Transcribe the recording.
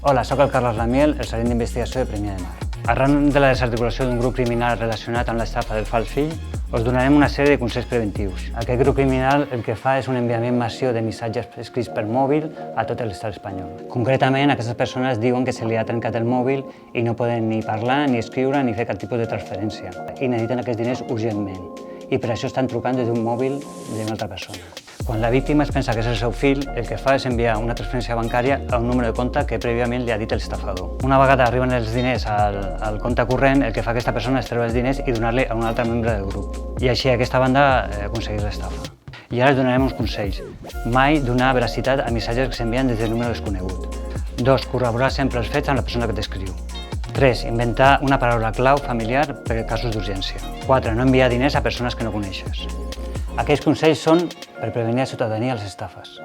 Hola, soc el Carles Lamiel, el sergent d'investigació de Premià de Mar. Arran de la desarticulació d'un grup criminal relacionat amb l'estafa del fals fill, us donarem una sèrie de consells preventius. Aquest grup criminal el que fa és un enviament massiu de missatges escrits per mòbil a tot l'estat espanyol. Concretament, aquestes persones diuen que se li ha trencat el mòbil i no poden ni parlar, ni escriure, ni fer cap tipus de transferència. I necessiten aquests diners urgentment. I per això estan trucant des d'un mòbil d'una altra persona. Quan la víctima es pensa que és el seu fill, el que fa és enviar una transferència bancària a un número de compte que prèviament li ha dit l'estafador. Una vegada arriben els diners al compte corrent, el que fa aquesta persona és treure els diners i donar-li a un altre membre del grup. I així aquesta banda aconsegueix l'estafa. I ara us donarem uns consells. Mai donar veracitat a missatges que s'envien des del número desconegut. 2. Corroborar sempre els fets amb la persona que t'escriu. 3. Inventar una paraula clau familiar per casos d'urgència. 4. No enviar diners a persones que no coneixes. Aquests consells són per prevenir la ciutadania a les estafes.